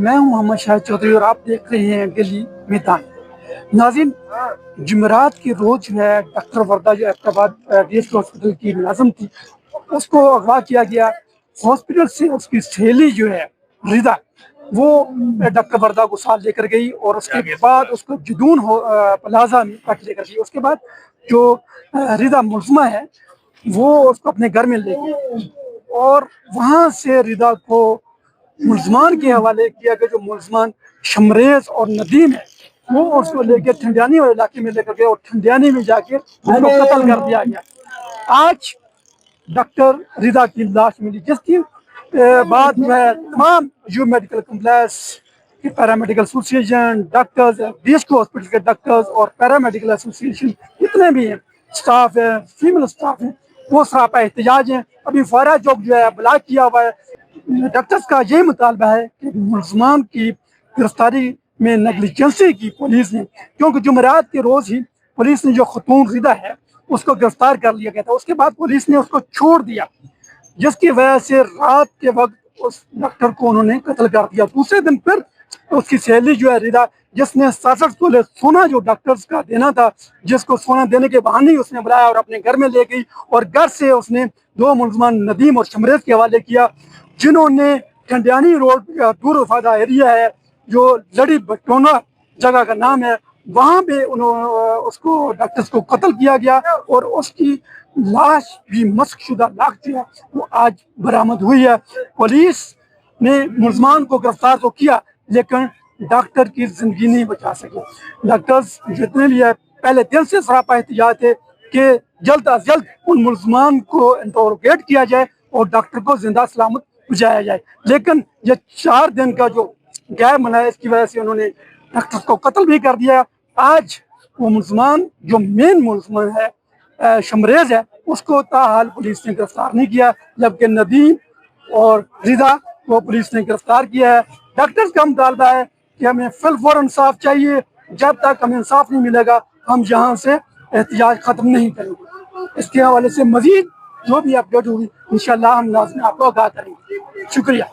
میں ہوں محمد شاہد چودھری اور آپ دیکھ رہے ہیں ڈیلی میدان۔ ناظرین، جمعرات کے روز جو ہے ڈاکٹر وردہ جو ایبٹ ڈی ایس کے ہاسپٹل کی ملازم تھی، اس کو اغوا کیا گیا۔ ہاسپٹل سے اس کی سہیلی جو ہے رضا، وہ ڈاکٹر وردہ کو ساتھ لے کر گئی اور اس کے بعد اس کو جدون پلازا میں تک لے کر گئی۔ اس کے بعد جو رضا ملزمہ ہے وہ اس کو اپنے گھر میں لے گئی اور وہاں سے رضا کو ملزمان کے حوالے کیا کہ جو ملزمان شمریز اور ندیم ہے وہ اس کو لے کے ٹھنڈیانی والے علاقے میں لے کر گئے اور ٹھنڈیانی میں جا کے اس کو قتل کر دیا گیا۔ آج ڈاکٹر رضا کی لاش ملی، جس کی بعد جو ہے تمام یو میڈیکل کمپلیکس کے paramedical association, doctors, D S کو ہاسپٹل کے ڈاکٹرز اور پیرامیڈیکل ایسوسیشن جتنے بھی ہیں اسٹاف ہے، فیمل اسٹاف ہیں، وہ سراپا احتجاج ہیں۔ ابھی فورا چوک جو ہے بلاک کیا ہوا ہے۔ ڈاکٹرز کا یہی مطالبہ ہے کہ ملزمان کی گرفتاری میں نیگلیجنسی کی پولیس نے، کیونکہ جمعرات کے روز ہی پولیس نے جو خاتون رضا ہے اس کو گرفتار کر لیا گیا تھا، اس کے بعد پولیس نے اس کو چھوڑ دیا، جس کی وجہ سے رات کے وقت اس ڈاکٹر کو انہوں نے قتل کر دیا۔ دوسرے دن پھر اس کی سہیلی جو ہے رضا، جس نے 67 تولے سونا جو ڈاکٹرز کا دینا تھا، جس کو سونا دینے کے بہانے اس نے بلایا اور اپنے گھر میں لے گئی اور گھر سے اس نے دو ملزمان ندیم اور شمریز کے حوالے کیا، جنہوں نے ٹھنڈیانی روڈ دور افادہ ایریا ہے جو لڑی بٹونا جگہ کا نام ہے، وہاں پہ اس کو ڈاکٹرز کو قتل کیا گیا اور اس کی لاش بھی مسخ شدہ لاش جو ہے وہ آج برآمد ہوئی ہے۔ پولیس نے ملزمان کو گرفتار تو کیا لیکن ڈاکٹر کی زندگی نہیں بچا سکے۔ ڈاکٹرز جتنے بھی ہے پہلے دن سے سراپا احتجاج تھے کہ جلد از جلد ان ملزمان کو انٹروگیٹ کیا جائے اور ڈاکٹر کو زندہ سلامت بچایا جائے، لیکن یہ 4 دن کا جو غیب منایا اس کی وجہ سے انہوں نے ڈاکٹر کو قتل بھی کر دیا۔ آج وہ ملزمان جو مین ملزمان ہے شمریز ہے، اس کو تاحال پولیس نے گرفتار نہیں کیا، جبکہ ندیم اور رضا کو پولیس نے گرفتار کیا ہے۔ ڈاکٹرز کا مطالبہ ہے کہ ہمیں فی الفور انصاف چاہیے، جب تک ہمیں انصاف نہیں ملے گا ہم یہاں سے احتجاج ختم نہیں کریں گے۔ اس کے حوالے سے مزید جو بھی اپڈیٹ ہوگی انشاءاللہ ہم لازم آپ کو آگاہ کریں گے۔ شکریہ۔